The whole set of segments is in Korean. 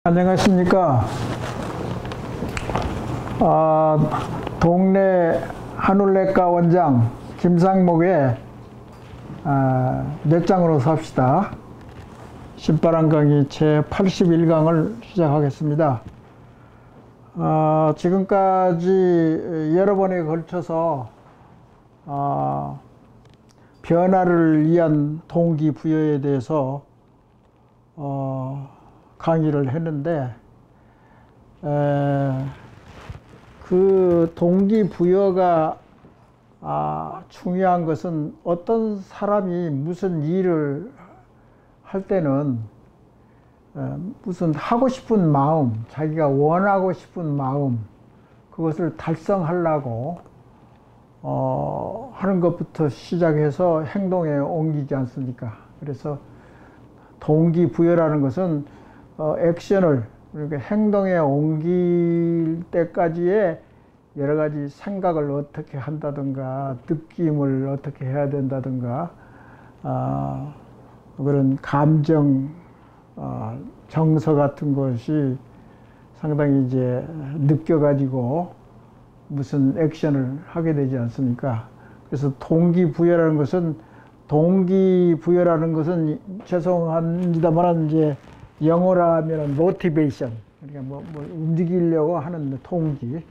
안녕하십니까. 동네 한울내과 원장 김상목의 넷장으로 삽시다. 신바람 강의 제 81강을 시작하겠습니다. 지금까지 여러 번에 걸쳐서 변화를 위한 동기부여에 대해서 강의를 했는데, 그 동기부여가 중요한 것은 어떤 사람이 무슨 일을 할 때는 무슨 하고 싶은 마음, 자기가 원하고 싶은 마음, 그것을 달성하려고 하는 것부터 시작해서 행동에 옮기지 않습니까? 그래서 동기부여라는 것은 액션을, 그러니까 행동에 옮길 때까지의 여러 가지 생각을 어떻게 한다든가, 느낌을 어떻게 해야 된다든가, 그런 감정, 정서 같은 것이 상당히 이제 느껴가지고 무슨 액션을 하게 되지 않습니까? 그래서 동기부여라는 것은 죄송합니다만 이제 영어로 하면 motivation, 그러니까 뭐 움직이려고 하는 동기,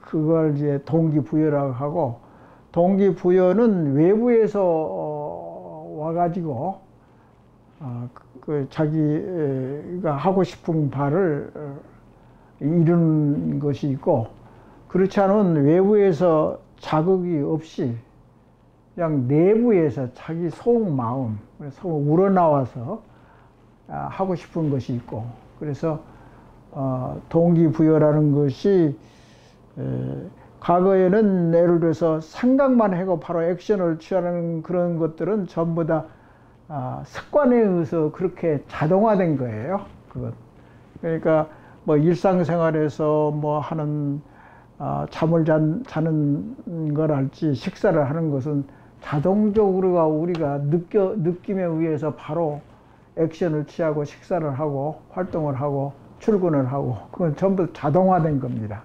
그걸 이제 동기부여라고 하고, 동기부여는 외부에서 와가지고 자기가 하고 싶은 바를 이루는 것이 있고, 그렇지 않은 외부에서 자극이 없이 그냥 내부에서 자기 속마음, 우러나와서 하고 싶은 것이 있고, 그래서 동기부여라는 것이 과거에는 예를 들어서 생각만 하고 바로 액션을 취하는 그런 것들은 전부 다 습관에 의해서 그렇게 자동화된 거예요. 그것. 그러니까 뭐 일상생활에서 뭐 하는 잠을 자는 거랄지 식사를 하는 것은 자동적으로 우리가 느낌에 의해서 바로 액션을 취하고 식사를 하고 활동을 하고 출근을 하고, 그건 전부 자동화된 겁니다.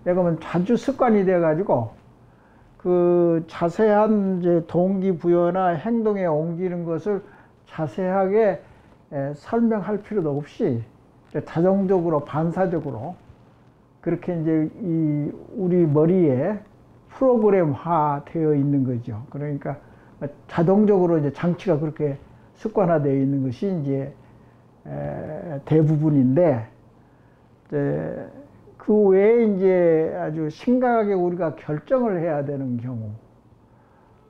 그러면 자주 습관이 돼 가지고 그 자세한 이제 동기부여나 행동에 옮기는 것을 자세하게 설명할 필요도 없이 자동적으로, 반사적으로 그렇게 이제 우리 머리에 프로그램화 되어 있는 거죠. 그러니까 자동적으로 이제 장치가 그렇게 습관화되어 있는 것이 이제 대부분인데, 이제 그 외에 이제 아주 심각하게 우리가 결정을 해야 되는 경우,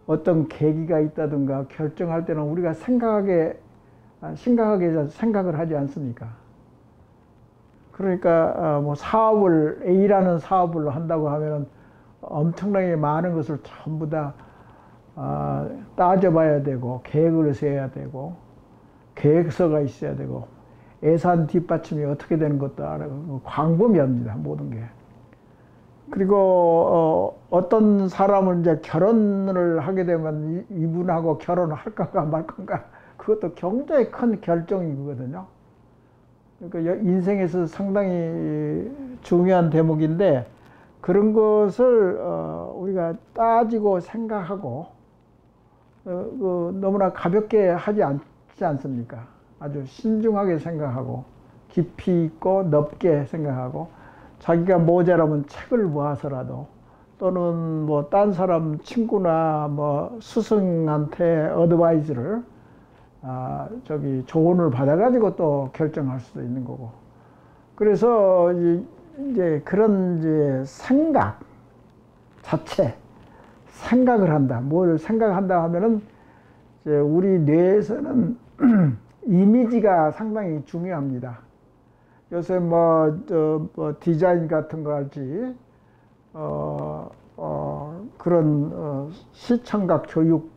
어떤 계기가 있다든가 결정할 때는 우리가 심각하게 생각을 하지 않습니까? 그러니까 뭐 A라는 사업을 한다고 하면은 엄청나게 많은 것을 전부 다 따져봐야 되고, 계획을 세워야 되고, 계획서가 있어야 되고, 예산 뒷받침이 어떻게 되는 것도 알아요. 광범위합니다, 모든 게. 그리고 어떤 사람을 이제 결혼을 하게 되면 이분하고 결혼을 할 건가 말 건가, 그것도 굉장히 큰 결정이거든요. 그러니까 인생에서 상당히 중요한 대목인데, 그런 것을 우리가 따지고 생각하고 너무나 가볍게 하지 않지 않습니까? 아주 신중하게 생각하고 깊이 있고 넓게 생각하고, 자기가 모자라면 책을 모아서라도, 또는 뭐 딴 사람 친구나 뭐 스승한테 어드바이즈를 조언을 받아가지고 또 결정할 수도 있는 거고. 그래서 이제 그런 이제 생각 자체, 생각을 한다. 뭘 생각한다 하면은 이제 우리 뇌에서는 이미지가 상당히 중요합니다. 요새 뭐 디자인 같은 거 할지, 그런 시청각 교육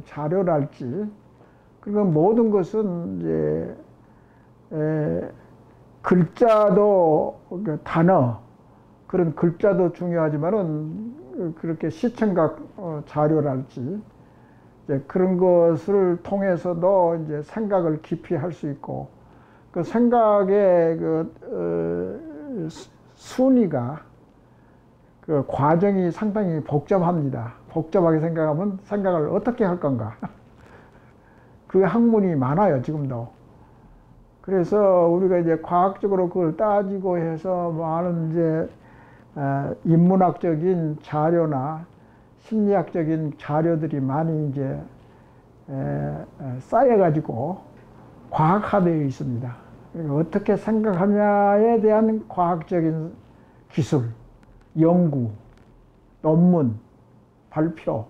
자료랄지, 그러니까 모든 것은 이제 글자도, 단어, 그런 글자도 중요하지만은 그렇게 시청각 자료랄지, 이제 그런 것을 통해서도 이제 생각을 깊이 할 수 있고, 그 생각의 순위가 그 과정이 상당히 복잡합니다. 복잡하게 생각하면 생각을 어떻게 할 건가. 그 학문이 많아요, 지금도. 그래서 우리가 이제 과학적으로 그걸 따지고 해서 많은 이제 인문학적인 자료나 심리학적인 자료들이 많이 이제 쌓여가지고 과학화되어 있습니다. 그러니까 어떻게 생각하냐에 대한 과학적인 기술, 연구, 논문, 발표,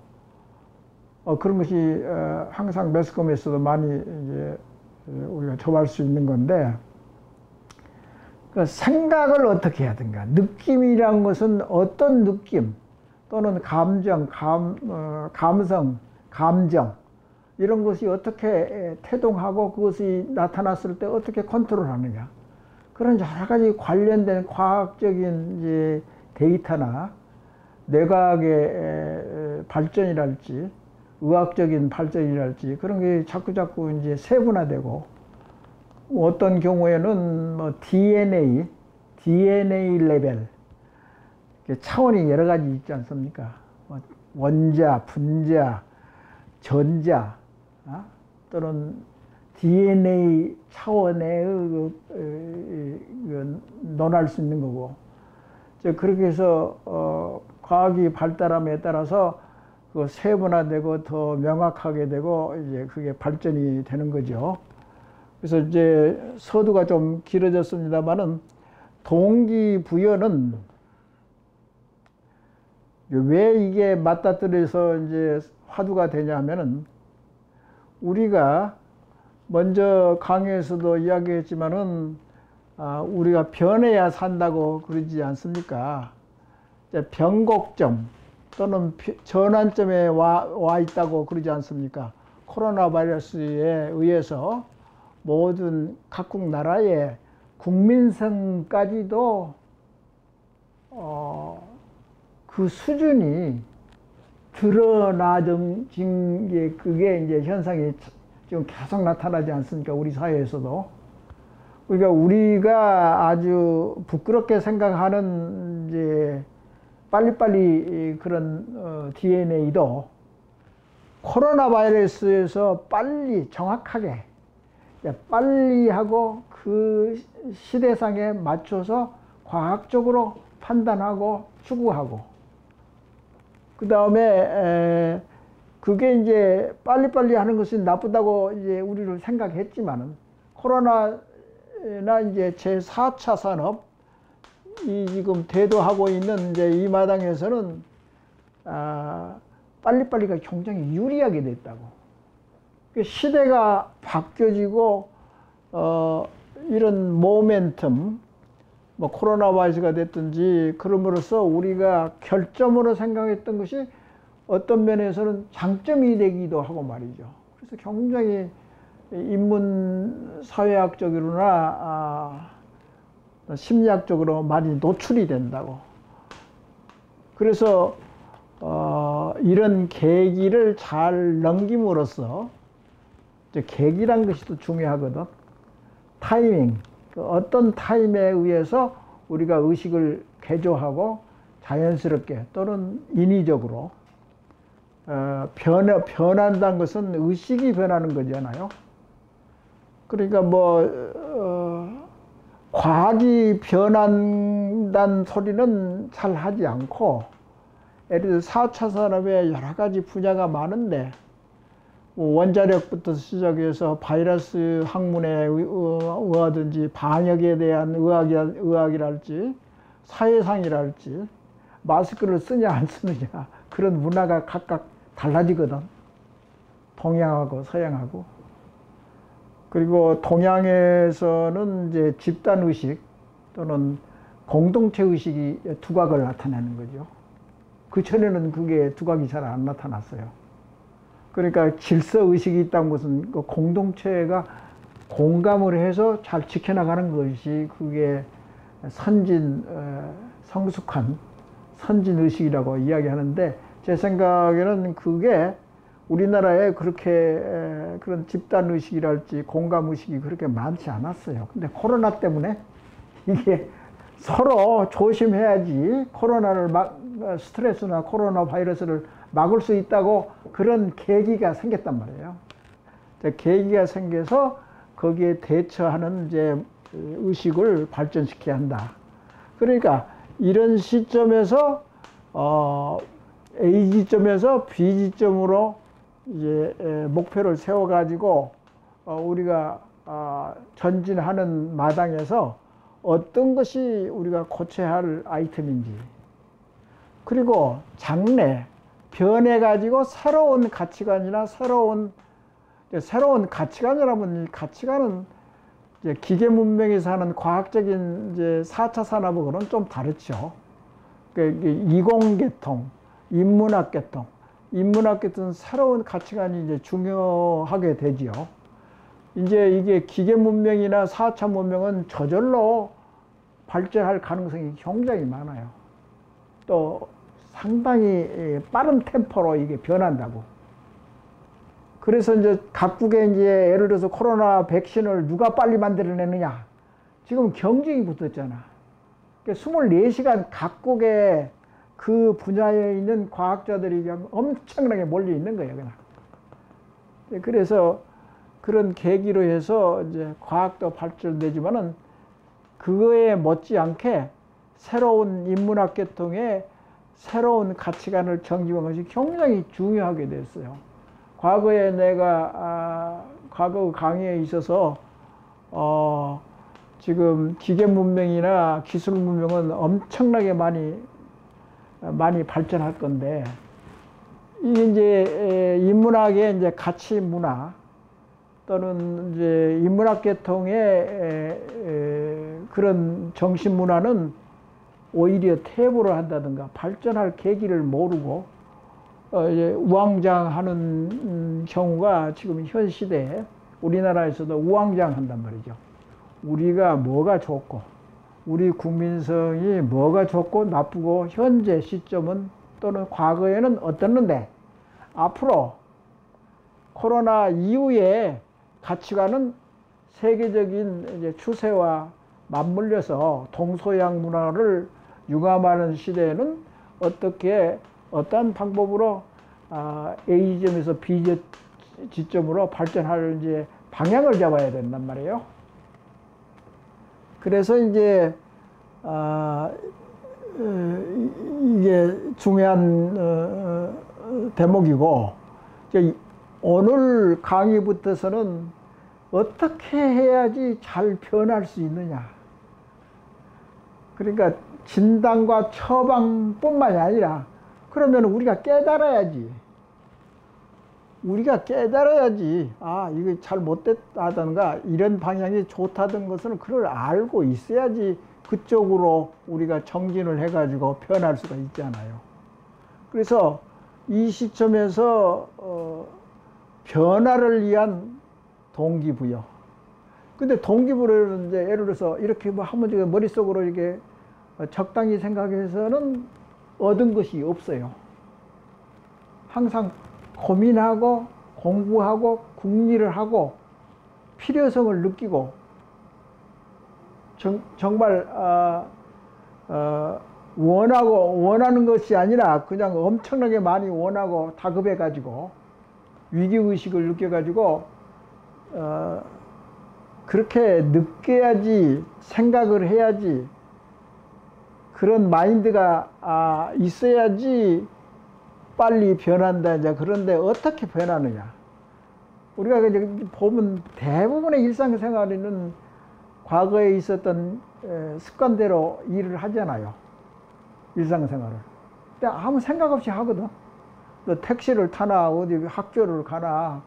그런 것이 항상 매스컴에서도 많이 이제 우리가 접할 수 있는 건데, 그 생각을 어떻게 해야 되는가? 느낌이란 것은 어떤 느낌 또는 감정, 감성, 감정 이런 것이 어떻게 태동하고 그것이 나타났을 때 어떻게 컨트롤하느냐, 그런 여러 가지 관련된 과학적인 이제 데이터나 뇌과학의 발전이랄지 의학적인 발전이랄지 그런 게 자꾸 이제 세분화되고, 어떤 경우에는 뭐 DNA 레벨 차원이 여러 가지 있지 않습니까? 원자, 분자, 전자, 또는 DNA 차원의 논할 수 있는 거고, 그렇게 해서 과학이 발달함에 따라서 그 세분화되고 더 명확하게 되고 이제 그게 발전이 되는 거죠. 그래서 이제 서두가 좀 길어졌습니다만은, 동기부여는 왜 이게 맞닥뜨려서 이제 화두가 되냐면은, 우리가 먼저 강의에서도 이야기했지만은 우리가 변해야 산다고 그러지 않습니까? 변곡점 또는 전환점에 와 있다고 그러지 않습니까? 코로나 바이러스에 의해서 모든 각국 나라의 국민성까지도 그 수준이 드러나진 게, 그게 이제 현상이 지금 계속 나타나지 않습니까? 우리 사회에서도. 그러니까 우리가 아주 부끄럽게 생각하는 이제 빨리빨리 그런 DNA도 코로나 바이러스에서 빨리 정확하게 빨리 하고 그 시대상에 맞춰서 과학적으로 판단하고 추구하고, 그 다음에 그게 이제 빨리빨리 하는 것이 나쁘다고 이제 우리를 생각했지만은, 코로나나 이제 제4차 산업 이 지금 대두하고 있는 이제 이 마당에서는 빨리빨리가 굉장히 유리하게 됐다고. 시대가 바뀌어지고 이런 모멘텀, 뭐 코로나 바이러스가 됐든지 그럼으로써 우리가 결점으로 생각했던 것이 어떤 면에서는 장점이 되기도 하고 말이죠. 그래서 굉장히 인문 사회학적으로나 심리학적으로 많이 노출이 된다고. 그래서 이런 계기를 잘 넘김으로써, 계기란 것이 또 중요하거든. 타이밍, 어떤 타임에 의해서 우리가 의식을 개조하고 자연스럽게 또는 인위적으로 변한다는 것은 의식이 변하는 거잖아요. 그러니까 과학이 변한다는 소리는 잘 하지 않고, 예를 들어 4차 산업에 여러 가지 분야가 많은데, 원자력부터 시작해서 바이러스 학문에 의하든지 방역에 대한 의학이랄지 사회상이랄지 마스크를 쓰냐 안 쓰느냐 그런 문화가 각각 달라지거든. 동양하고 서양하고. 그리고 동양에서는 이제 집단의식 또는 공동체의식이 두각을 나타내는 거죠. 그 전에는 그게 두각이 잘 안 나타났어요. 그러니까 질서의식이 있다는 것은 그 공동체가 공감을 해서 잘 지켜나가는 것이 그게 성숙한 선진의식이라고 이야기하는데, 제 생각에는 그게 우리나라에 그렇게 그런 집단 의식이랄지 공감 의식이 그렇게 많지 않았어요. 근데 코로나 때문에 이게 서로 조심해야지 코로나를 스트레스나 코로나 바이러스를 막을 수 있다고 그런 계기가 생겼단 말이에요. 계기가 생겨서 거기에 대처하는 이제 의식을 발전시켜야 한다. 그러니까 이런 시점에서 A 지점에서 B 지점으로 이제 목표를 세워가지고 우리가 전진하는 마당에서 어떤 것이 우리가 고쳐야 할 아이템인지, 그리고 장래 변해가지고 새로운 가치관이나 새로운 가치관이라면, 이 가치관은 이제 기계 문명에서 하는 과학적인 이제 4차 산업하고는 좀 다르죠. 그러니까 이공계통, 인문학계통, 인문학계통은 새로운 가치관이 이제 중요하게 되지요. 이제 이게 기계 문명이나 4차 문명은 저절로 발전할 가능성이 굉장히 많아요. 또 상당히 빠른 템포로 이게 변한다고. 그래서 이제 각국에 이제 예를 들어서 코로나 백신을 누가 빨리 만들어내느냐. 지금 경쟁이 붙었잖아. 그러니까 24시간 각국에 그 분야에 있는 과학자들이 엄청나게 몰려 있는 거예요, 그냥. 그래서 그런 계기로 해서 이제 과학도 발전되지만은 그거에 못지않게 새로운 인문학 계통의 새로운 가치관을 정립한 것이 굉장히 중요하게 됐어요. 과거에 내가 과거 강의에 있어서 지금 기계 문명이나 기술 문명은 엄청나게 많이 발전할 건데, 이게 이제 인문학의 이제 가치 문화 또는 이제 인문학 계통의 그런 정신 문화는 오히려 퇴보를 한다든가 발전할 계기를 모르고 이제 우왕좌왕하는 경우가 지금 현 시대에 우리나라에서도 우왕좌왕한단 말이죠. 우리가 뭐가 좋고 우리 국민성이 뭐가 좋고 나쁘고 현재 시점은 또는 과거에는 어떻는데 앞으로 코로나 이후에 가치관은 세계적인 이제 추세와 맞물려서 동서양 문화를 융합하는 시대에는 어떻게 어떤 방법으로 A 지점에서 B 지점으로 발전할 이제 방향을 잡아야 된단 말이에요. 그래서 이제 이게 중요한 대목이고, 이제 오늘 강의부터서는 어떻게 해야지 잘 변할 수 있느냐. 그러니까 진단과 처방뿐만이 아니라 그러면 우리가 깨달아야지. 이게 잘못됐다던가 이런 방향이 좋다던 것은 그걸 알고 있어야지 그쪽으로 우리가 정진을 해가지고 변할 수가 있잖아요. 그래서 이 시점에서 변화를 위한 동기부여. 근데 동기부여는 이제 예를 들어서 이렇게 뭐 한번 머릿속으로 이렇게 적당히 생각해서는 얻은 것이 없어요. 항상 고민하고 공부하고 궁리를 하고 필요성을 느끼고 정말 원하는 것이 아니라 그냥 엄청나게 많이 원하고 다급해 가지고 위기의식을 느껴가지고 그렇게 느껴야지, 생각을 해야지, 그런 마인드가 있어야지 빨리 변한다. 이제 그런데 어떻게 변하느냐? 우리가 이제 보면 대부분의 일상생활에는 과거에 있었던 습관대로 일을 하잖아요. 일상생활을. 근데 아무 생각 없이 하거든. 너 택시를 타나 어디 학교를 가나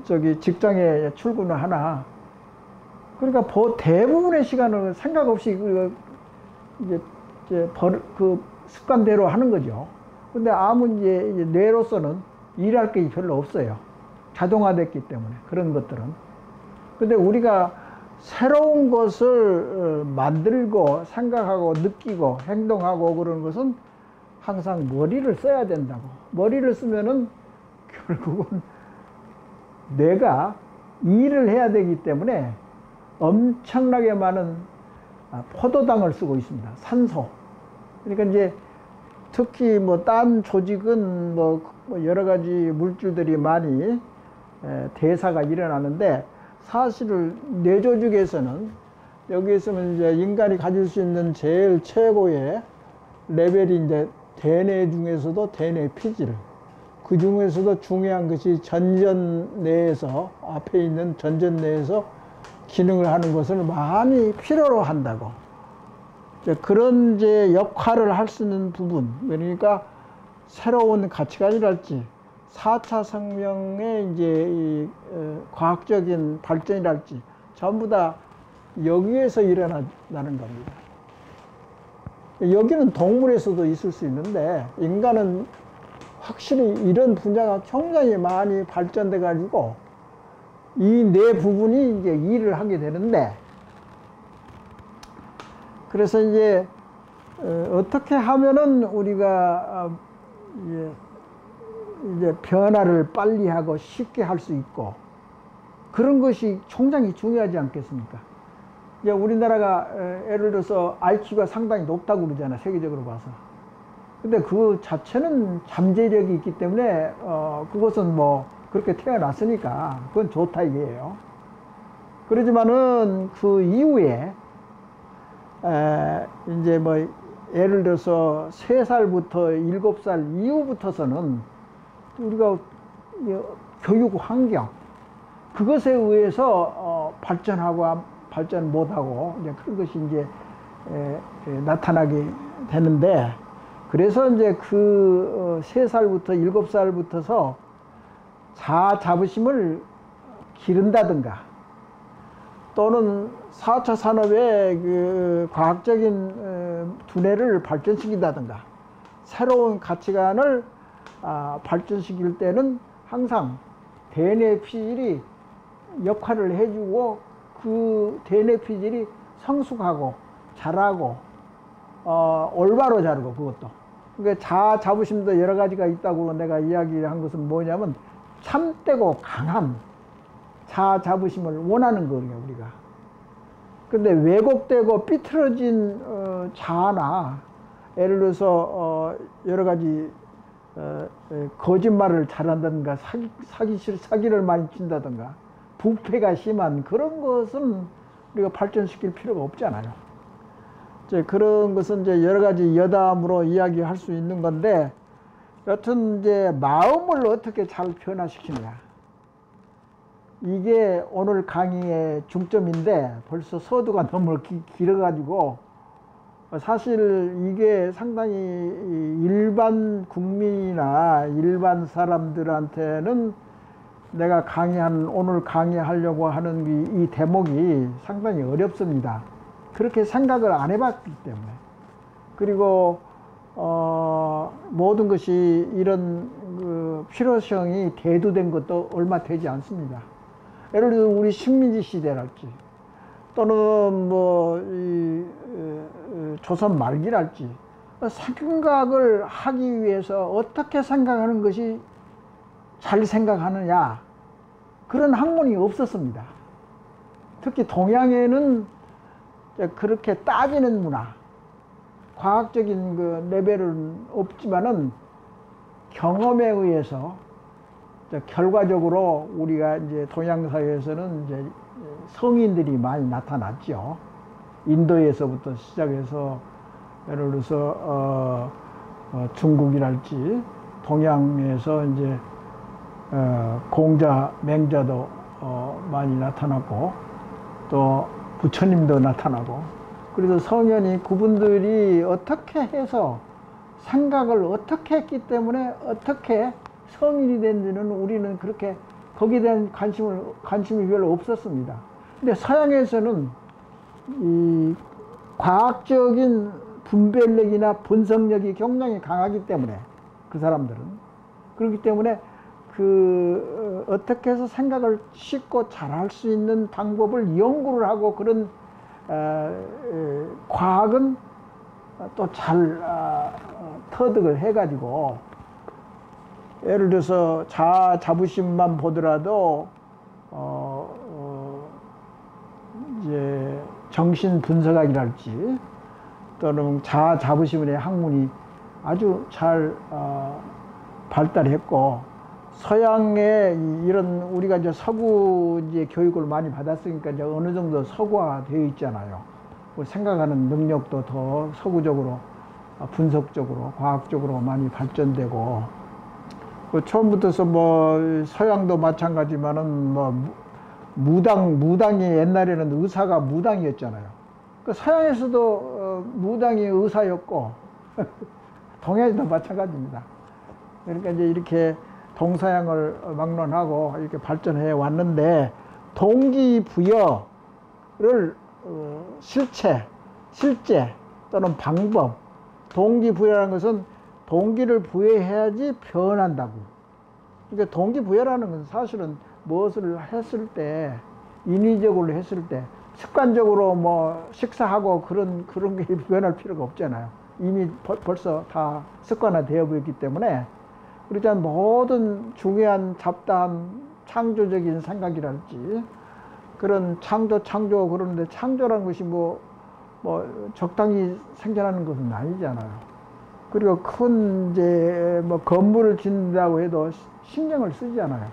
저기 직장에 출근을 하나. 그러니까 대부분의 시간을 생각 없이 이제 그 습관대로 하는 거죠. 근데 아무 이제 뇌로서는 일할 게 별로 없어요. 자동화됐기 때문에 그런 것들은. 근데 우리가 새로운 것을 만들고 생각하고 느끼고 행동하고 그러는 것은 항상 머리를 써야 된다고. 머리를 쓰면은 결국은 뇌가 일을 해야 되기 때문에 엄청나게 많은 포도당을 쓰고 있습니다. 산소. 그러니까 이제 특히 뭐 딴 조직은 뭐 여러 가지 물질들이 많이 대사가 일어나는데, 사실은 뇌 조직에서는 여기에서는 이제 인간이 가질 수 있는 제일 최고의 레벨이 이제 대뇌 중에서도 대뇌 피질, 그 중에서도 중요한 것이 전전 내에서, 앞에 있는 전전 내에서 기능을 하는 것을 많이 필요로 한다고. 그런 이제 역할을 할 수 있는 부분, 그러니까 새로운 가치관이랄지 4차 성명의 이제 이 과학적인 발전이랄지 전부 다 여기에서 일어나는 겁니다. 여기는 동물에서도 있을 수 있는데, 인간은 확실히 이런 분야가 굉장히 많이 발전돼 가지고 이 뇌 부분이 이제 일을 하게 되는데, 그래서 이제 어떻게 하면은 우리가 이제 변화를 빨리 하고 쉽게 할 수 있고, 그런 것이 굉장히 중요하지 않겠습니까? 이제 우리나라가 예를 들어서 IQ가 상당히 높다고 그러잖아요, 세계적으로 봐서. 근데 그 자체는 잠재력이 있기 때문에 그것은 뭐 그렇게 태어났으니까 그건 좋다 이게요. 그러지만은 그 이후에 이제 뭐 예를 들어서 3살부터 7살 이후부터서는 우리가 교육 환경, 그것에 의해서 발전하고 발전 못하고 이제 그런 것이 이제 나타나게 되는데, 그래서 이제 그 3살부터 7살부터서 자아 자부심을 기른다든가, 또는 4차 산업의 그 과학적인 두뇌를 발전시킨다든가, 새로운 가치관을 발전시킬 때는 항상 대뇌 피질이 역할을 해주고, 그 대뇌 피질이 성숙하고 자라고 올바로 자르고, 그것도. 그러니까 자아 자부심도 여러 가지가 있다고 내가 이야기한 것은 뭐냐면, 참되고 강한 자아 자부심을 원하는 거예요, 우리가. 근데 왜곡되고 삐뚤어진 자아나, 예를 들어서 여러 가지 거짓말을 잘한다든가, 사기를 많이 친다든가, 부패가 심한 그런 것은 우리가 발전시킬 필요가 없잖아요. 이제 그런 것은 이제 여러 가지 여담으로 이야기할 수 있는 건데, 여튼 이제 마음을 어떻게 잘 변화시키느냐, 이게 오늘 강의의 중점인데, 벌써 서두가 너무 길어가지고 사실 이게 상당히 일반 국민이나 일반 사람들한테는 내가 오늘 강의하려고 하는 이 대목이 상당히 어렵습니다. 그렇게 생각을 안 해봤기 때문에. 그리고 모든 것이 이런 그 필요성이 대두된 것도 얼마 되지 않습니다. 예를 들어 우리 식민지 시대랄지, 또는 뭐 조선 말기랄지, 생각을 하기 위해서 어떻게 생각하는 것이 잘 생각하느냐, 그런 학문이 없었습니다. 특히 동양에는 그렇게 따지는 문화, 과학적인 그 레벨은 없지만은 경험에 의해서 결과적으로 우리가 이제 동양 사회에서는 이제 성인들이 많이 나타났죠. 인도에서부터 시작해서 예를 들어서 중국이랄지 동양에서 이제 공자, 맹자도 많이 나타났고, 또 부처님도 나타나고, 그래서 성현이 그분들이 어떻게 해서 생각을 어떻게 했기 때문에 어떻게 성인이 된지는 우리는 그렇게 거기에 대한 관심이 별로 없었습니다. 근데 서양에서는 이 과학적인 분별력이나 분석력이 굉장히 강하기 때문에, 그 사람들은 그렇기 때문에 어떻게 해서 생각을 쉽고 잘할 수 있는 방법을 연구를 하고, 그런 과학은 또 잘 터득을 해가지고, 예를 들어서 자아 자부심만 보더라도 이제 정신 분석학이랄지 또는 자아 자부심의 학문이 아주 잘 발달했고, 서양의 이런 우리가 이제 서구 이제 교육을 많이 받았으니까 이제 어느 정도 서구화 되어 있잖아요. 생각하는 능력도 더 서구적으로 분석적으로 과학적으로 많이 발전되고, 처음부터서 뭐 서양도 마찬가지지만은 뭐 무당이 옛날에는 의사가 무당이었잖아요. 그 서양에서도 무당이 의사였고 동양에도 마찬가지입니다. 그러니까 이제 이렇게 동서양을 막론하고 이렇게 발전해 왔는데, 동기부여를 실제 또는 방법, 동기부여라는 것은 동기를 부여해야지 변한다고. 그러니까 동기부여라는 것은 사실은 무엇을 했을 때, 인위적으로 했을 때, 습관적으로 뭐 식사하고 그런 게 변할 필요가 없잖아요. 이미 벌써 다 습관화되어 있기 때문에. 그렇지만 모든 중요한 잡다한 창조적인 생각이랄지, 그런 창조 그러는데, 창조라는 것이 뭐 적당히 생겨나는 것은 아니잖아요. 그리고 큰 이제 뭐 건물을 짓는다고 해도 신경을 쓰잖아요.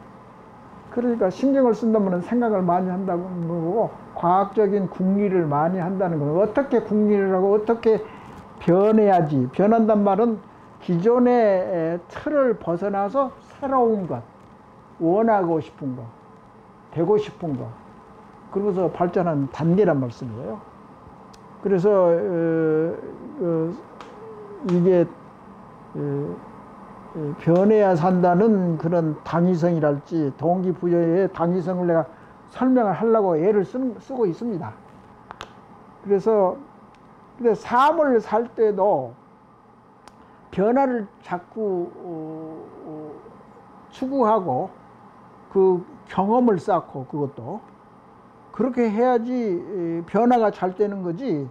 그러니까 신경을 쓴다면 생각을 많이 한다는 거고, 과학적인 궁리를 많이 한다는 거예요. 어떻게 궁리를 하고 어떻게 변해야지. 변한단 말은 기존의 틀을 벗어나서 새로운 것, 원하고 싶은 것, 되고 싶은 것, 그러면서 발전하는 단계란 말씀이에요. 그래서 이게 변해야 산다는 그런 당위성이랄지, 동기부여의 당위성을 내가 설명을 하려고 애를 쓰고 있습니다. 그래서 근데 삶을 살 때도 변화를 자꾸 추구하고 그 경험을 쌓고, 그것도 그렇게 해야지 변화가 잘 되는 거지.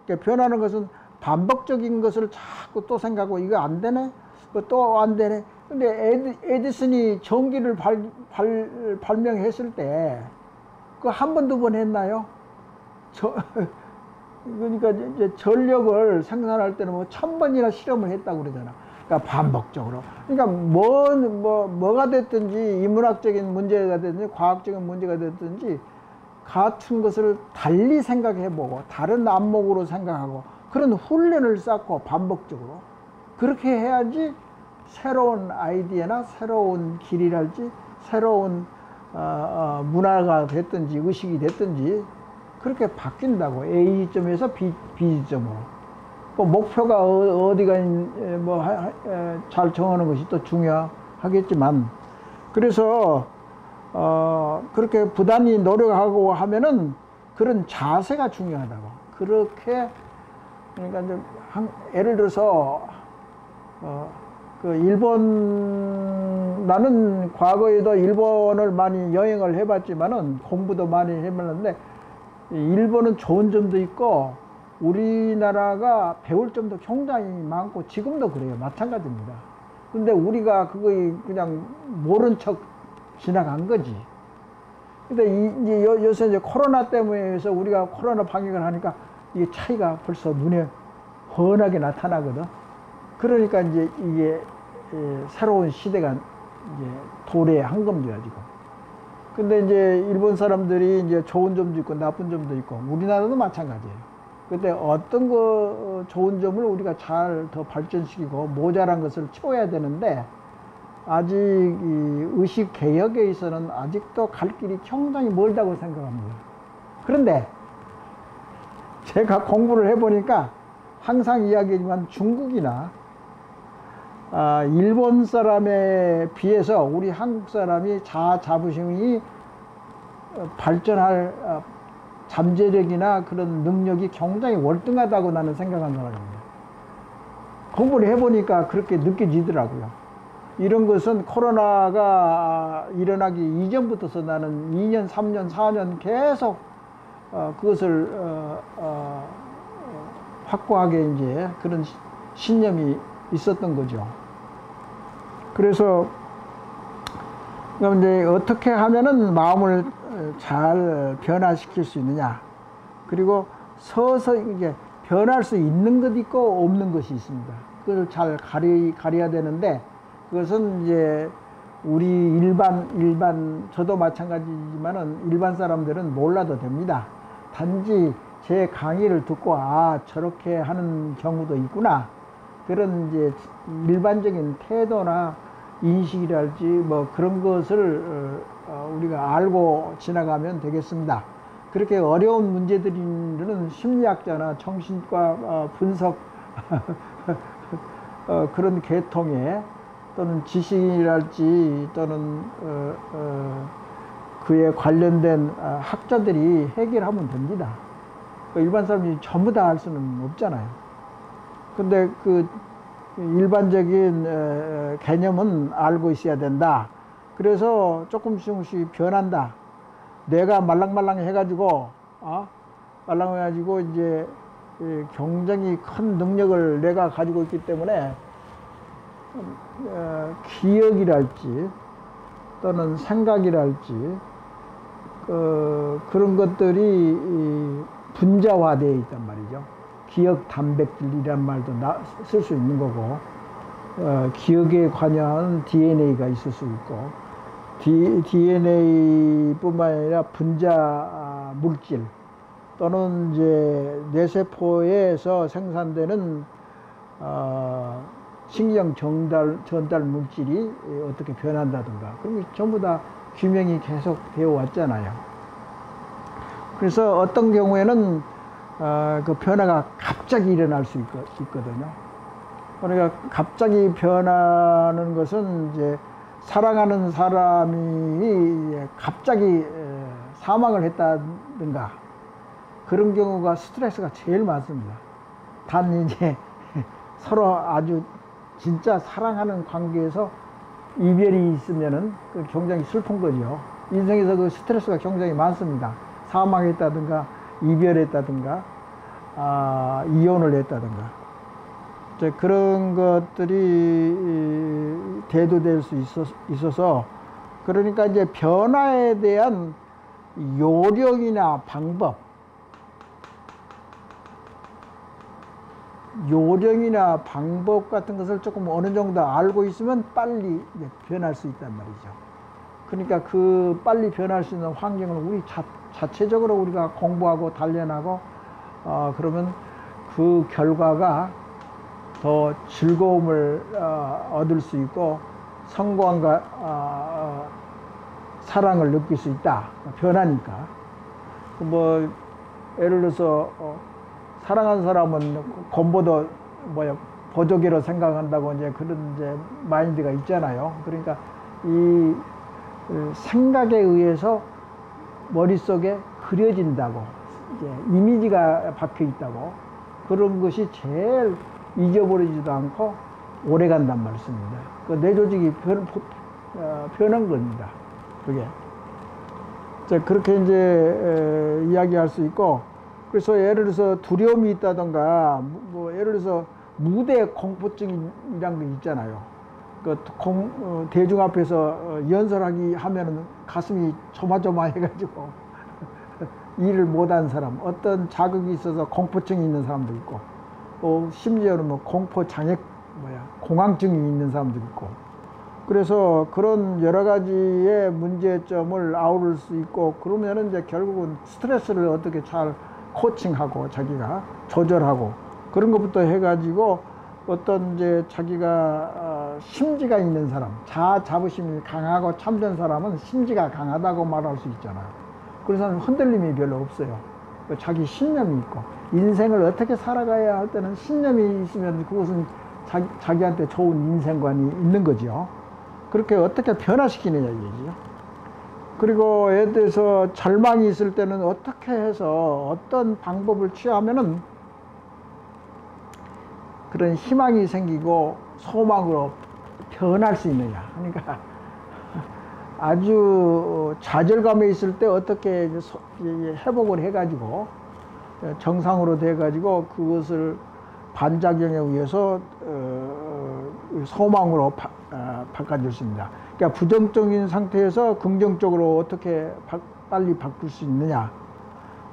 그러니까 변하는 것은 반복적인 것을 자꾸 또 생각하고, 이거 안 되네, 또 안 되네. 근데 에디슨이 전기를 발명했을 때 그 한 번, 두 번 했나요? 그러니까 이제 전력을 생산할 때는 뭐 1000번이나 실험을 했다고 그러잖아. 그러니까 반복적으로. 그러니까 뭐가 됐든지, 인문학적인 문제가 됐든지 과학적인 문제가 됐든지 같은 것을 달리 생각해보고 다른 안목으로 생각하고 그런 훈련을 쌓고 반복적으로 그렇게 해야지 새로운 아이디어나 새로운 길이랄지, 새로운 문화가 됐든지 의식이 됐든지 그렇게 바뀐다고. A 지점에서 B 지점으로. 목표가 어디가 잘 정하는 것이 또 중요하겠지만, 그래서 그렇게 부단히 노력하고 하면은 그런 자세가 중요하다고. 그렇게, 그러니까 이제 예를 들어서 나는 과거에도 일본을 많이 여행을 해봤지만은 공부도 많이 해봤는데, 일본은 좋은 점도 있고 우리나라가 배울 점도 굉장히 많고 지금도 그래요. 마찬가지입니다. 근데 우리가 그거 그냥 모른 척 지나간 거지. 근데 이제 요새 이제 코로나 때문에 해서 우리가 코로나 방역을 하니까 이게 차이가 벌써 눈에 훤하게 나타나거든. 그러니까 이제 이게 새로운 시대가 이제 도래한 겁니다, 지금. 근데 이제 일본 사람들이 이제 좋은 점도 있고 나쁜 점도 있고, 우리나라도 마찬가지예요. 근데 어떤 거 좋은 점을 우리가 잘 더 발전시키고 모자란 것을 채워야 되는데, 아직 이 의식 개혁에 있어서는 아직도 갈 길이 굉장히 멀다고 생각합니다. 그런데 제가 공부를 해보니까 항상 이야기하지만 중국이나 일본 사람에 비해서 우리 한국 사람이 자아 자부심이 발전할 잠재력이나 그런 능력이 굉장히 월등하다고 나는 생각한 사람입니다. 공부를 해보니까 그렇게 느껴지더라고요. 이런 것은 코로나가 일어나기 이전부터서 나는 2년, 3년, 4년 계속 그것을 확고하게 이제 그런 신념이 있었던 거죠. 그래서 그럼 이제 어떻게 하면은 마음을 잘 변화시킬 수 있느냐. 그리고 서서히 이제 변할 수 있는 것 있고 없는 것이 있습니다. 그걸 잘 가려야 되는데, 그것은 이제 우리 일반 저도 마찬가지지만은 일반 사람들은 몰라도 됩니다. 단지 제 강의를 듣고 아 저렇게 하는 경우도 있구나, 그런 이제 일반적인 태도나 인식이랄지 뭐 그런 것을 우리가 알고 지나가면 되겠습니다. 그렇게 어려운 문제들은 심리학자나 정신과 분석 그런 계통의 또는 지식이랄지 또는 그에 관련된 학자들이 해결하면 됩니다. 일반 사람이 전부 다 할 수는 없잖아요. 근데 그 일반적인 개념은 알고 있어야 된다. 그래서 조금씩 변한다. 내가 말랑말랑 해가지고 말랑해가지고 이제 굉장히 큰 능력을 내가 가지고 있기 때문에 기억이랄지 또는 생각이랄지 그런 것들이 분자화되어 있단 말이죠. 기억 단백질이란 말도 쓸 수 있는 거고, 기억에 관여하는 DNA가 있을 수 있고, DNA뿐만 아니라 분자 물질 또는 이제 뇌세포에서 생산되는 신경 전달 물질이 어떻게 변한다든가, 그런 게 전부 다 규명이 계속 되어 왔잖아요. 그래서 어떤 경우에는 그 변화가 갑자기 일어날 수 있거든요. 그러니까 갑자기 변하는 것은 이제 사랑하는 사람이 갑자기 사망을 했다든가, 그런 경우가 스트레스가 제일 많습니다. 단 이제 서로 아주 진짜 사랑하는 관계에서 이별이 있으면은 굉장히 슬픈 거죠. 인생에서 그 스트레스가 굉장히 많습니다. 사망했다든가 이별했다든가 이혼을 했다든가, 그런 것들이 대두될 수 있어서 그러니까 이제 변화에 대한 요령이나 방법, 같은 것을 조금 어느 정도 알고 있으면 빨리 변할 수 있단 말이죠. 그러니까 그 빨리 변할 수 있는 환경을 우리 자체적으로 우리가 공부하고 단련하고 그러면 그 결과가 더 즐거움을 얻을 수 있고 성공과 사랑을 느낄 수 있다. 변하니까. 뭐 예를 들어서 사랑하는 사람은 건보도 보조개로 생각한다고 이제 그런 이제 마인드가 있잖아요. 그러니까 이 생각에 의해서 머릿속에 그려진다고, 이제 이미지가 박혀 있다고, 그런 것이 제일 잊어버리지도 않고 오래 간단 말씀입니다. 그 뇌 조직이 변한 겁니다. 그게. 자, 그렇게 이제 이야기할 수 있고, 그래서 예를 들어서 두려움이 있다던가, 뭐 예를 들어서 무대 공포증이란 게 있잖아요. 그 대중 앞에서 연설하기 하면은 가슴이 조마조마해가지고 일을 못한 사람, 어떤 자극이 있어서 공포증이 있는 사람도 있고, 심지어는 뭐 공황증이 있는 사람도 있고, 그래서 그런 여러 가지의 문제점을 아우를 수 있고, 그러면은 이제 결국은 스트레스를 어떻게 잘 코칭하고 자기가 조절하고 그런 것부터 해가지고 어떤 이제 자기가 심지가 있는 사람, 자아 자부심이 강하고 참된 사람은 심지가 강하다고 말할 수 있잖아요. 그런 사람은 흔들림이 별로 없어요. 자기 신념이 있고, 인생을 어떻게 살아가야 할 때는 신념이 있으면 그것은 자기한테 좋은 인생관이 있는 거죠. 그렇게 어떻게 변화시키느냐 이거죠. 그리고 예를 들어서 절망이 있을 때는 어떻게 해서 어떤 방법을 취하면은 그런 희망이 생기고 소망으로 변할 수 있느냐. 그러니까 아주 좌절감에 있을 때 어떻게 회복을 해가지고 정상으로 돼가지고 그것을 반작용에 의해서 소망으로 바꿔줄 수 있습니다. 그러니까 부정적인 상태에서 긍정적으로 어떻게 빨리 바꿀 수 있느냐.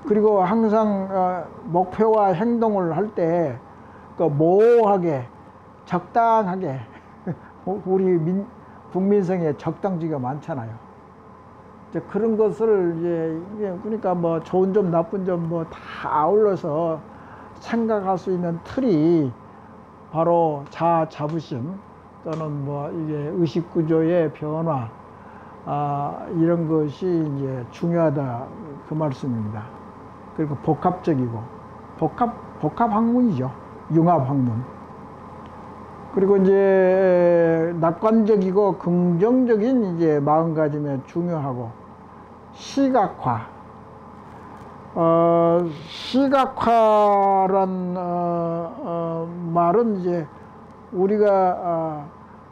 그리고 항상 목표와 행동을 할 때 모호하게 적당하게 우리 국민성에 적당주의가 많잖아요. 이제 그런 것을 이제 그러니까 뭐 좋은 점 나쁜 점 뭐 다 아울러서 생각할 수 있는 틀이 바로 자부심 또는 뭐 이게 의식 구조의 변화 이런 것이 이제 중요하다 그 말씀입니다. 그리고 복합적이고 복합 학문이죠. 융합 학문. 그리고 이제 낙관적이고 긍정적인 이제 마음가짐이 중요하고 시각화. 시각화란 말은 이제 우리가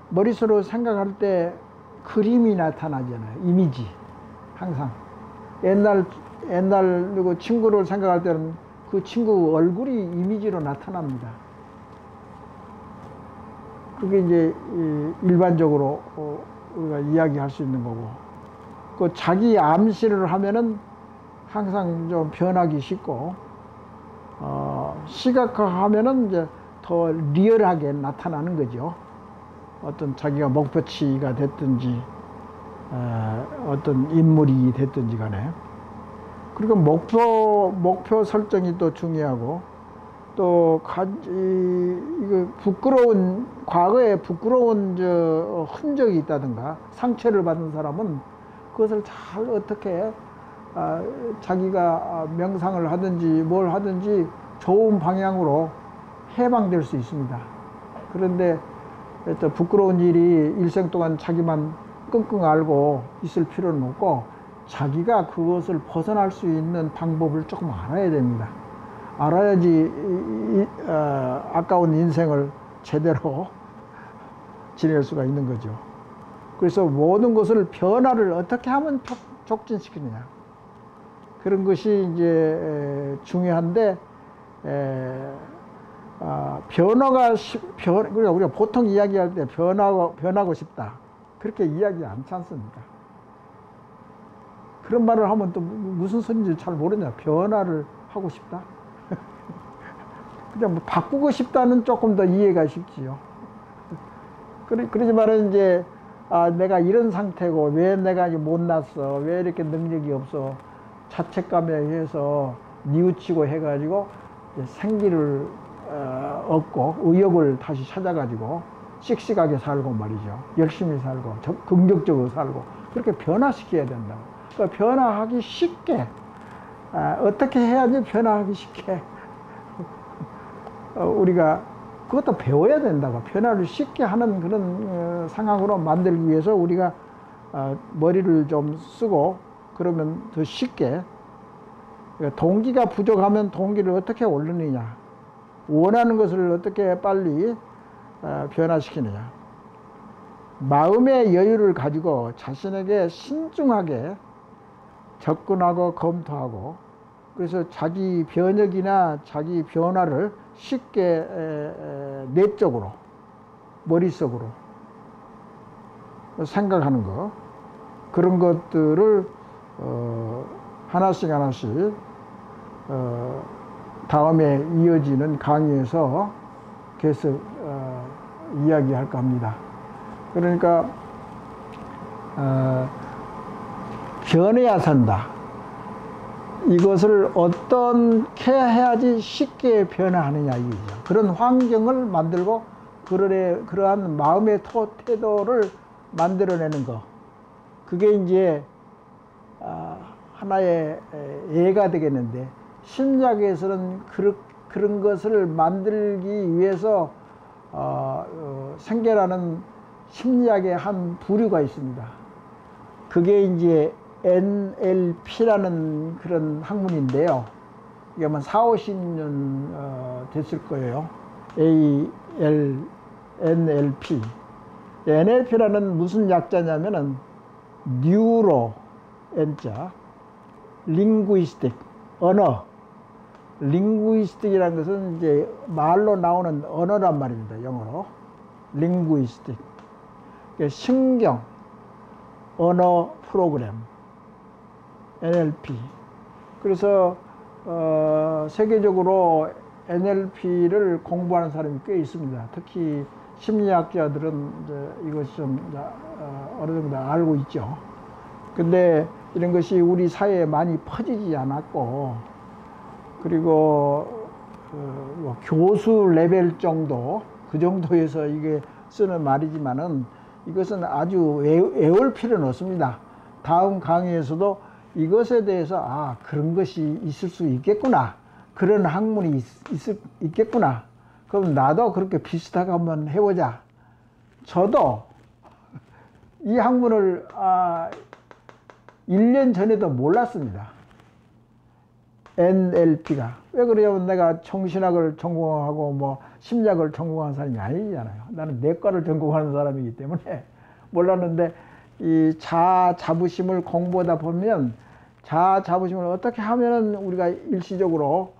머릿속으로 생각할 때 그림이 나타나잖아요. 이미지. 항상 옛날 그 친구를 생각할 때는 그 친구 얼굴이 이미지로 나타납니다. 그게 이제 일반적으로 우리가 이야기할 수 있는 거고, 그 자기 암시를 하면은 항상 좀 변하기 쉽고, 시각화하면은 이제 더 리얼하게 나타나는 거죠. 어떤 자기가 목표치가 됐든지, 어떤 인물이 됐든지 간에. 그리고 목표 설정이 또 중요하고, 또 이거 과거에 부끄러운 흔적이 있다든가 상처를 받은 사람은 그것을 잘 어떻게 자기가 명상을 하든지 뭘 하든지 좋은 방향으로 해방될 수 있습니다. 그런데 부끄러운 일이 일생 동안 자기만 끙끙 앓고 있을 필요는 없고, 자기가 그것을 벗어날 수 있는 방법을 조금 알아야 됩니다. 알아야지 아까운 인생을 제대로 지낼 수가 있는 거죠. 그래서 모든 것을 변화를 어떻게 하면 촉진시키느냐, 그런 것이 이제 중요한데, 그러니까 우리가 보통 이야기할 때 변하고 싶다 그렇게 이야기 않지 않습니까? 그런 말을 하면 또 무슨 소리인지 잘 모르냐. 변화를 하고 싶다. 그냥 뭐 바꾸고 싶다는 조금 더 이해가 쉽지요. 그러지만은 이제 내가 이런 상태고 왜 내가 못났어, 왜 이렇게 능력이 없어, 자책감에 의해서 뉘우치고 해가지고 생기를 얻고 의욕을 다시 찾아가지고 씩씩하게 살고 말이죠. 열심히 살고 긍정적으로 살고 그렇게 변화시켜야 된다고. 그러니까 변화하기 쉽게 어떻게 해야지 변화하기 쉽게 우리가 그것도 배워야 된다고. 변화를 쉽게 하는 그런 상황으로 만들기 위해서 우리가 머리를 좀 쓰고 그러면 더 쉽게, 동기가 부족하면 동기를 어떻게 올리느냐, 원하는 것을 어떻게 빨리 변화시키느냐, 마음의 여유를 가지고 자신에게 신중하게 접근하고 검토하고, 그래서 자기 변혁이나 자기 변화를 쉽게 내적으로 머릿속으로 생각하는 것, 그런 것들을 하나씩 다음에 이어지는 강의에서 계속 이야기할까 합니다. 그러니까 변해야 산다. 이것을 어떻게 해야지 쉽게 변화하느냐 이거죠. 그런 환경을 만들고 그러한 마음의 태도를 만들어내는 것, 그게 이제 하나의 예가 되겠는데, 심리학에서는 그런 것을 만들기 위해서 생겨나는 심리학의 한 부류가 있습니다. 그게 이제 NLP라는 그런 학문인데요. 이게 아마 40~50년 됐을 거예요. NLP. NLP라는 무슨 약자냐면은 뉴로 N자, 링구이스틱, 언어. 링구이스틱이라는 것은 이제 말로 나오는 언어란 말입니다. 영어로. linguistic, 신경 언어 프로그램, NLP. 그래서 세계적으로 NLP를 공부하는 사람이 꽤 있습니다. 특히 심리학자들은 이것이 좀 어느 정도 알고 있죠. 근데 이런 것이 우리 사회에 많이 퍼지지 않았고, 그리고 뭐 교수 레벨 정도, 그 정도에서 이게 쓰는 말이지만은 이것은 아주 외울 필요는 없습니다. 다음 강의에서도 이것에 대해서 그런 것이 있을 수 있겠구나, 그런 학문이 있겠구나, 그럼 나도 그렇게 비슷하게 한번 해보자. 저도 이 학문을 1년 전에도 몰랐습니다. NLP가. 왜 그러냐면 내가 정신학을 전공하고 뭐 심리학을 전공한 사람이 아니잖아요. 나는 내과를 전공하는 사람이기 때문에 몰랐는데, 이 자아자부심을 공부하다 보면 자아자부심을 어떻게 하면은 우리가 일시적으로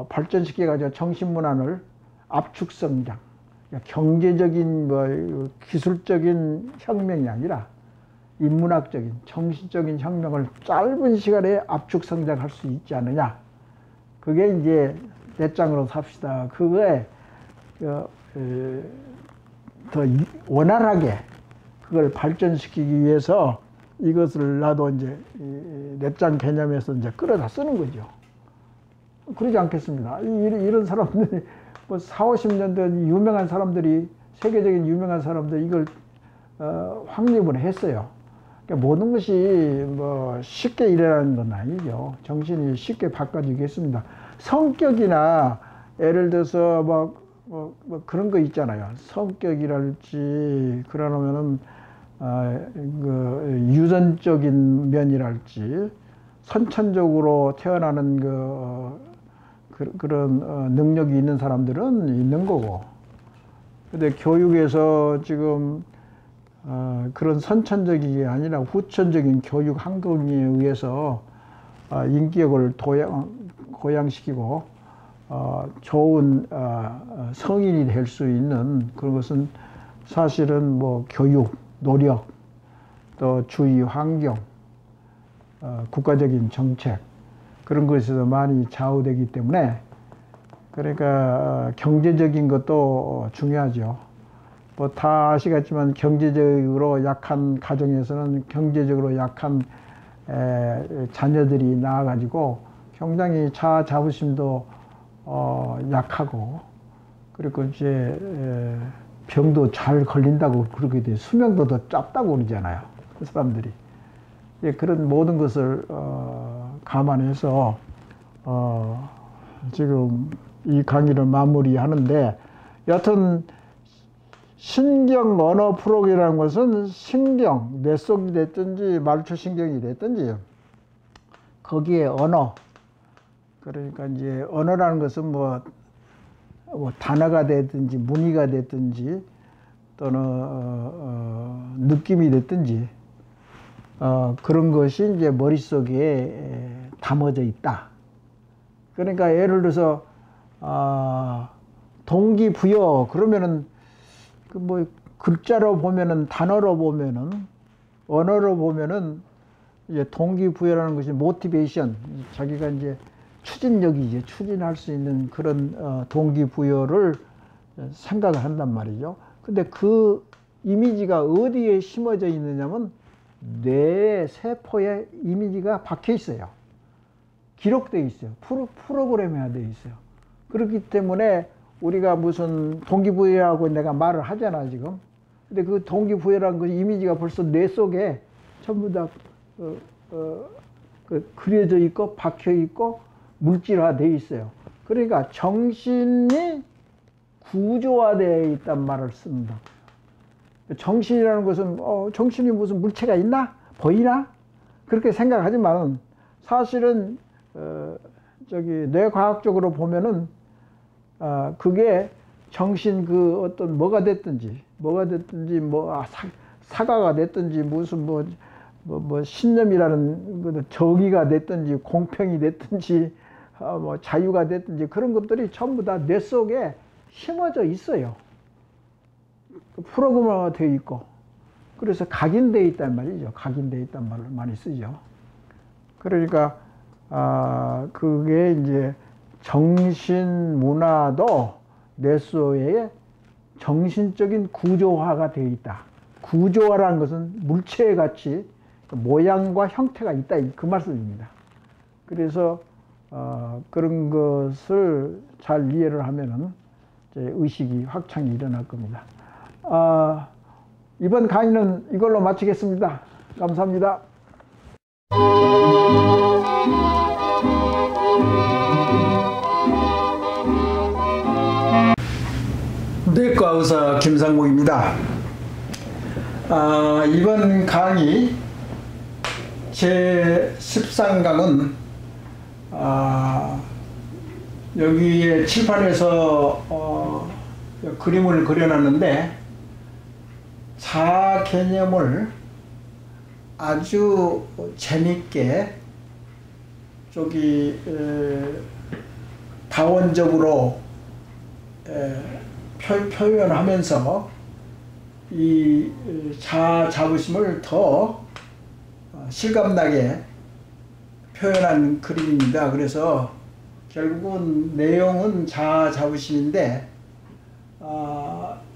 발전시켜가지고 정신문화를 압축성장, 경제적인 뭐 기술적인 혁명이 아니라 인문학적인 정신적인 혁명을 짧은 시간에 압축성장할 수 있지 않느냐. 그게 이제 내 짱으로 삽시다. 그거에 더 원활하게 그걸 발전시키기 위해서 이것을 나도 이제 넷장 개념에서 이제 끌어다 쓰는 거죠. 그러지 않겠습니다. 이런 사람들이 뭐 4, 50년 된 유명한 사람들이, 세계적인 유명한 사람들 이걸 확립을 했어요. 그러니까 모든 것이 뭐 쉽게 일어나는 건 아니죠. 정신이 쉽게 바꿔지겠습니다. 성격이나 예를 들어서 뭐 그런 거 있잖아요. 성격이랄지, 그러면은 그 유전적인 면이랄지, 선천적으로 태어나는 그런 능력이 있는 사람들은 있는 거고, 근데 교육에서 지금 그런 선천적인 게 아니라 후천적인 교육 환경에 의해서 인격을 고양시키고 좋은 성인이 될 수 있는 그런 것은 사실은 뭐 교육, 노력, 또 주위 환경, 국가적인 정책, 그런 것에서 많이 좌우되기 때문에, 그러니까 경제적인 것도 중요하죠. 뭐 다 아시겠지만 경제적으로 약한 가정에서는 경제적으로 약한 자녀들이 나와가지고 굉장히 자부심도 약하고, 그리고 이제 병도 잘 걸린다고 그렇게 돼, 수명도 더 짧다고 그러잖아요, 그 사람들이. 그런 모든 것을 감안해서 지금 이 강의를 마무리하는데, 여하튼 신경 언어 프로그램이라는 것은 신경, 뇌 속이 됐든지 말초신경이 됐든지 거기에 언어, 그러니까 이제 언어라는 것은 뭐 단어가 됐든지 문의가 됐든지 또는 느낌이 됐든지 그런 것이 이제 머릿속에 담아져 있다. 그러니까 예를 들어서 동기부여 그러면은 그 뭐 글자로 보면은, 단어로 보면은, 언어로 보면은 이제 동기부여라는 것이 모티베이션, 자기가 이제 추진력이지, 추진할 수 있는 그런 동기부여를 생각을 한단 말이죠. 근데 그 이미지가 어디에 심어져 있느냐면 뇌 세포에 이미지가 박혀 있어요. 기록되어 있어요. 프로그램화 되어 있어요. 그렇기 때문에 우리가 무슨 동기부여라고 내가 말을 하잖아 지금. 근데 그 동기부여라는 그 이미지가 벌써 뇌 속에 전부 다 그려져 있고 박혀 있고 물질화 되어 있어요. 그러니까 정신이 구조화되어 있단 말을 씁니다. 정신이라는 것은 정신이 무슨 물체가 있나? 보이나? 그렇게 생각하지만 사실은 저기 뇌과학적으로 보면은 그게 정신 그 어떤 뭐가 됐든지 뭐 사과가 됐든지 무슨 뭐 신념이라는 정의가 됐든지 공평이 됐든지 뭐 자유가 됐든지 그런 것들이 전부 다 뇌 속에 심어져 있어요. 프로그램화 되어 있고, 그래서 각인되어 있단 말이죠. 각인되어 있단 말을 많이 쓰죠. 그러니까 그게 이제 정신 문화도 뇌소에 정신적인 구조화가 되어 있다. 구조화라는 것은 물체의 같이 모양과 형태가 있다, 그 말씀입니다. 그래서 그런 것을 잘 이해를 하면은 이제 의식이 확창이 일어날 겁니다. 이번 강의는 이걸로 마치겠습니다. 감사합니다. 내과 의사 김상목입니다. 이번 강의 제 13강은 여기에 칠판에서 그림을 그려놨는데, 자아 개념을 아주 재밌게 다원적으로 표현하면서 이 자아 자부심을 더 실감나게 표현한 그림입니다. 그래서 결국은 내용은 자아 자부심인데,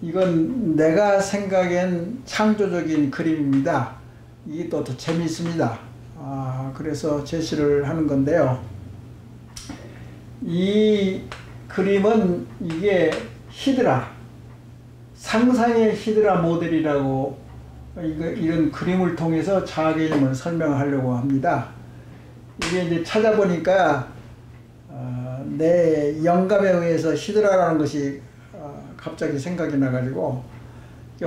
이건 내가 생각엔 창조적인 그림입니다. 이게 또 더 재미있습니다. 그래서 제시를 하는 건데요. 이 그림은 이게 히드라, 상상의 히드라 모델이라고 이런 그림을 통해서 자아 개념을 설명하려고 합니다. 이게 이제 찾아보니까 내 영감에 의해서 히드라라는 것이 갑자기 생각이 나가지고,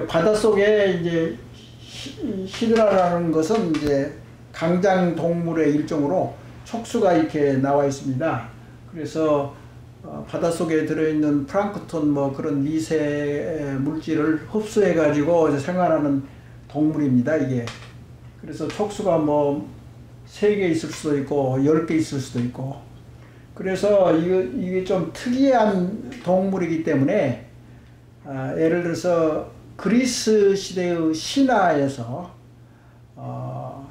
바닷속에 이제 히드라라는 것은 이제 강장 동물의 일종으로 촉수가 이렇게 나와 있습니다. 그래서 바닷속에 들어있는 플랑크톤 뭐 그런 미세 물질을 흡수해 가지고 생활하는 동물입니다, 이게. 그래서 촉수가 뭐 3개 있을 수도 있고 10개 있을 수도 있고, 그래서 이게 좀 특이한 동물이기 때문에 예를 들어서 그리스 시대의 신화에서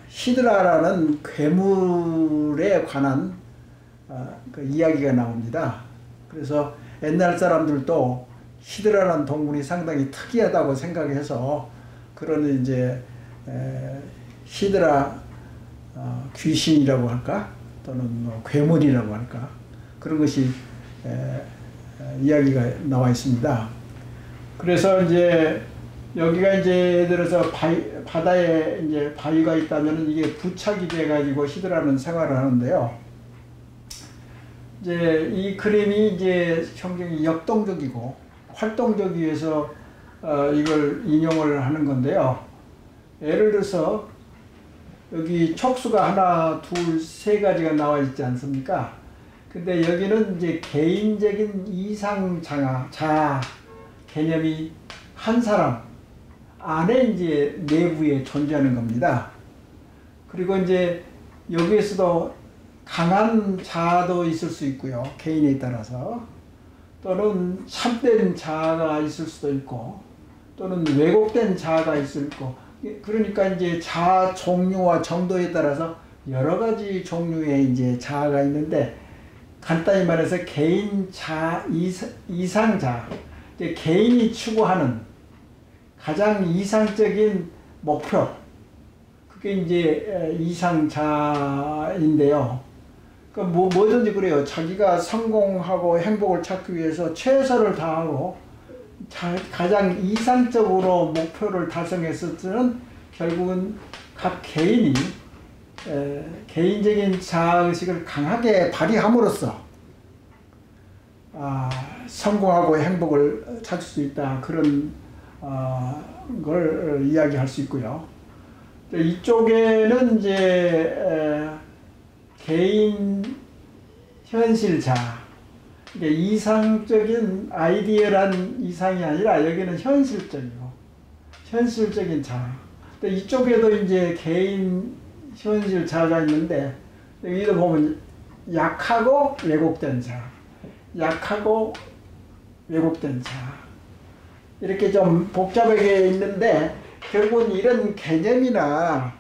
히드라라는 괴물에 관한 그 이야기가 나옵니다. 그래서 옛날 사람들도 히드라라는 동물이 상당히 특이하다고 생각해서 그런 이제 히드라 귀신이라고 할까, 또는 뭐 괴물이라고 할까, 그런 것이 이야기가 나와 있습니다. 그래서 이제 여기가 이제 예를 들어서 바다에 이제 바위가 있다면 이게 부착이 돼 가지고 히드라는 생활을 하는데요. 이제 이 그림이 이제 굉장히 역동적이고 활동적이기 위해서 이걸 인용을 하는 건데요. 예를 들어서 여기 촉수가 하나, 둘, 3가지가 나와 있지 않습니까? 근데 여기는 이제 개인적인 이상 자아 개념이 한 사람 안에 이제 내부에 존재하는 겁니다. 그리고 이제 여기에서도 강한 자아도 있을 수 있고요, 개인에 따라서. 또는 참된 자아가 있을 수도 있고, 또는 왜곡된 자아가 있을 수 있고, 그러니까 이제 자아 종류와 정도에 따라서 여러 가지 종류의 이제 자아가 있는데, 간단히 말해서 개인 이상 자아, 개인이 추구하는 가장 이상적인 목표, 그게 이제 이상자인데요. 그러니까 뭐든지 그래요. 자기가 성공하고 행복을 찾기 위해서 최선을 다하고 가장 이상적으로 목표를 달성했을 때는 결국은 각 개인이 개인적인 자아의식을 강하게 발휘함으로써 성공하고 행복을 찾을 수 있다, 그런 걸 이야기할 수 있고요. 이쪽에는 이제 개인 현실자, 그러니까 이상적인 아이디어란 이상이 아니라 여기는 현실적인 자. 이쪽에도 이제 개인 현실자가 있는데, 여기도 보면 약하고 왜곡된 자, 약하고 왜곡된 자. 이렇게 좀 복잡하게 있는데 결국은 이런 개념이나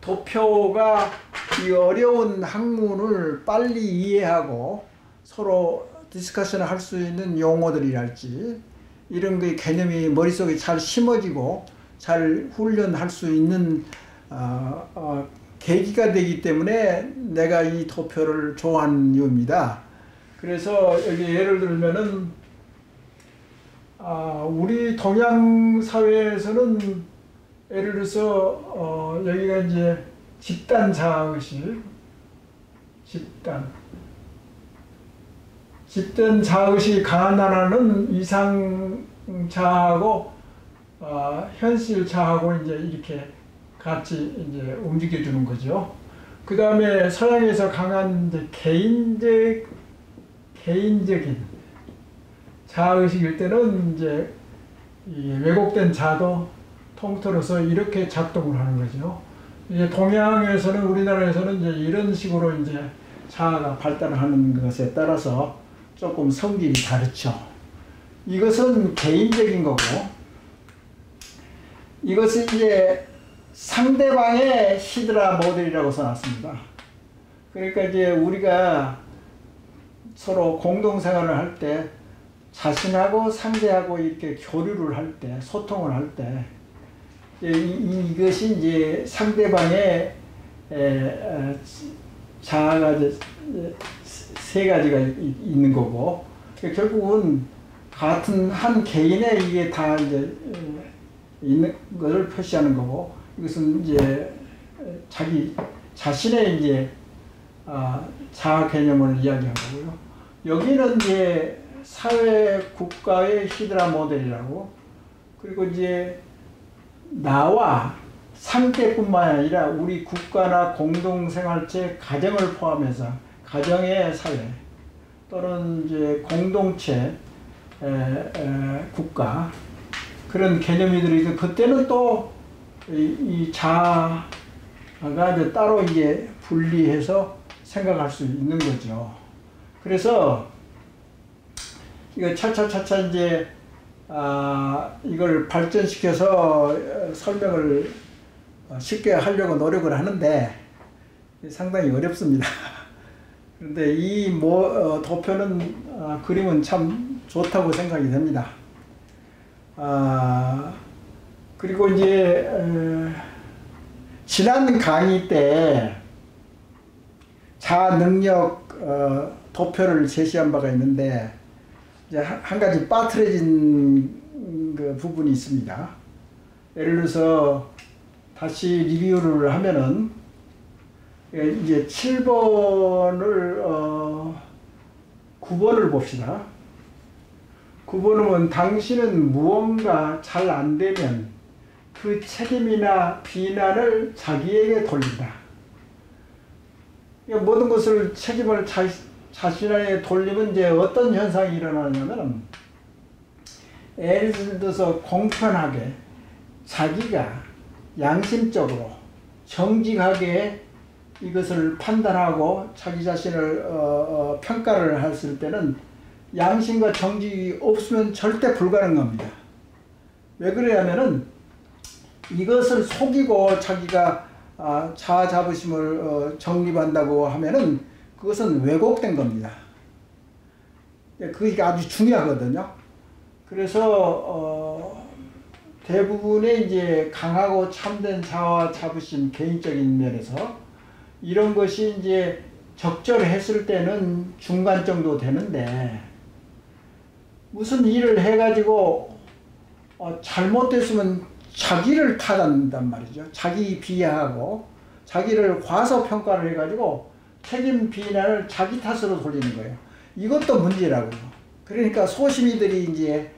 도표가 이 어려운 학문을 빨리 이해하고 서로 디스커션을 할 수 있는 용어들이랄지 이런 그 개념이 머릿속에 잘 심어지고 잘 훈련할 수 있는 계기가 되기 때문에 내가 이 도표를 좋아하는 이유입니다. 그래서 여기 예를 들면은 우리 동양 사회에서는 예를 들어서 여기가 이제 집단 자아의식, 집단 자아의식이 강한 나라는 이상 자아하고 현실 자아하고 이제 이렇게 같이 이제 움직여주는 거죠. 그 다음에 서양에서 강한 이제 개인적인 자아의식일 때는 이제 이 왜곡된 자도 통틀어서 이렇게 작동을 하는 거죠. 이제 동양에서는 우리나라에서는 이제 이런 식으로 이제 자아가 발달하는 것에 따라서 조금 성질이 다르죠. 이것은 개인적인 거고, 이것은 이제 상대방의 히드라 모델이라고 써놨습니다. 그러니까 이제 우리가 서로 공동생활을 할 때 자신하고 상대하고 이렇게 교류를 할 때, 소통을 할 때, 이것이 이제 상대방의 자아가 세 가지가 있는 거고, 결국은 같은 한 개인의 이게 다 이제 있는 것을 표시하는 거고, 이것은 이제 자신의 이제 자아 개념을 이야기한 거고요. 여기는 이제 사회 국가의 히드라 모델이라고, 그리고 이제 나와 상대뿐만 아니라 우리 국가나 공동생활체, 가정을 포함해서 가정의 사회 또는 이제 공동체 국가 그런 개념이들이 있고, 그때는 또 이 자아가 이제 따로 이제 분리해서 생각할 수 있는 거죠. 그래서 이거 차차차차 이제 이걸 발전시켜서 설명을 쉽게 하려고 노력을 하는데 상당히 어렵습니다. 그런데 이 도표는 그림은 참 좋다고 생각이 됩니다. 그리고 이제 지난 강의 때 자아 능력 도표를 제시한 바가 있는데 이제 한 가지 빠트려진 그 부분이 있습니다. 예를 들어서 다시 리뷰를 하면은 이제 7번을 9번을 봅시다. 9번은 당신은 무언가 잘 안 되면 그 책임이나 비난을 자기에게 돌린다. 모든 것을 책임을 자신에게 돌리면 이제 어떤 현상이 일어나냐면, 예를 들어서 공평하게 자기가 양심적으로 정직하게 이것을 판단하고 자기 자신을 평가를 했을 때는 양심과 정직이 없으면 절대 불가능합니다. 왜 그러냐면은 이것을 속이고 자기가 자아 자부심을 정립한다고 하면은 그것은 왜곡된 겁니다. 그게 아주 중요하거든요. 그래서 대부분의 이제 강하고 참된 자아 자부심, 개인적인 면에서 이런 것이 이제 적절했을 때는 중간 정도 되는데, 무슨 일을 해가지고 잘못됐으면 자기를 탓한단 말이죠. 자기 비하하고 자기를 과소평가를 해가지고 책임 비난을 자기 탓으로 돌리는 거예요. 이것도 문제라고요. 그러니까 소심이들이 이제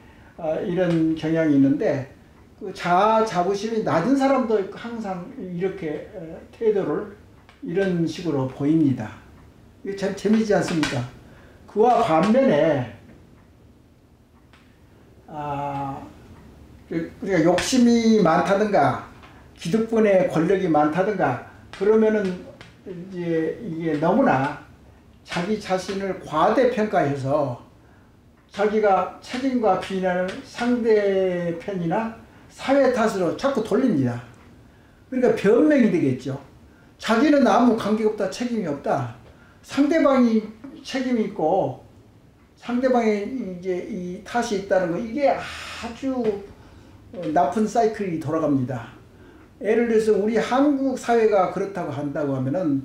이런 경향이 있는데, 그 자아 자부심이 낮은 사람도 항상 이렇게 태도를 이런 식으로 보입니다. 이게 참 재미있지 않습니까? 그와 반면에 우리가 욕심이 많다든가 기득권의 권력이 많다든가 그러면은 이제 이게 너무나 자기 자신을 과대평가해서 자기가 책임과 비난을 상대편이나 사회 탓으로 자꾸 돌립니다. 그러니까 변명이 되겠죠. 자기는 아무 관계없다, 책임이 없다. 상대방이 책임이 있고 상대방의 이제 이 탓이 있다는 거, 이게 아주 나쁜 사이클이 돌아갑니다. 예를 들어서 우리 한국 사회가 그렇다고 한다고 하면은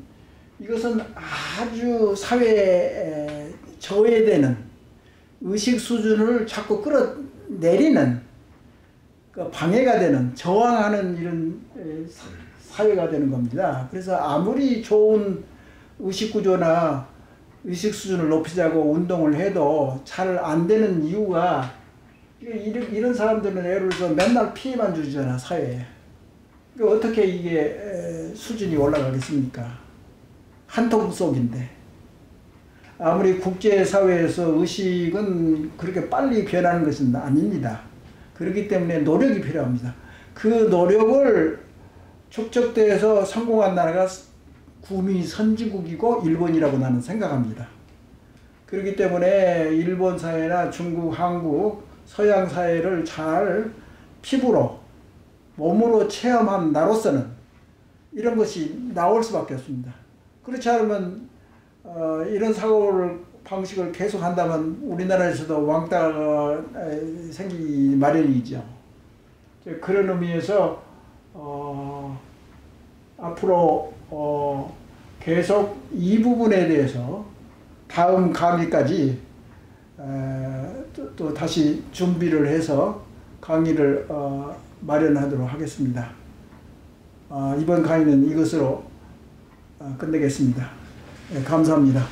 이것은 아주 사회에 저해되는 의식 수준을 자꾸 끌어내리는, 방해가 되는, 저항하는 이런 사회가 되는 겁니다. 그래서 아무리 좋은 의식 구조나 의식 수준을 높이자고 운동을 해도 잘 안 되는 이유가, 이런 사람들은 예를 들어서 맨날 피해만 주잖아, 사회에. 그러니까 어떻게 이게 수준이 올라가겠습니까? 한통 속인데. 아무리 국제사회에서 의식은 그렇게 빨리 변하는 것은 아닙니다. 그렇기 때문에 노력이 필요합니다. 그 노력을 축적돼서 성공한 나라가 구미 선진국이고 일본이라고 나는 생각합니다. 그렇기 때문에 일본 사회나 중국, 한국, 서양 사회를 잘 피부로, 몸으로 체험한 나로서는 이런 것이 나올 수밖에 없습니다. 그렇지 않으면 이런 방식을 계속 한다면 우리나라에서도 왕따가 생기기 마련이죠. 그런 의미에서 앞으로 계속 이 부분에 대해서 다음 강의까지 또 다시 준비를 해서 강의를 마련하도록 하겠습니다. 이번 강의는 이것으로 끝내겠습니다. 네, 감사합니다.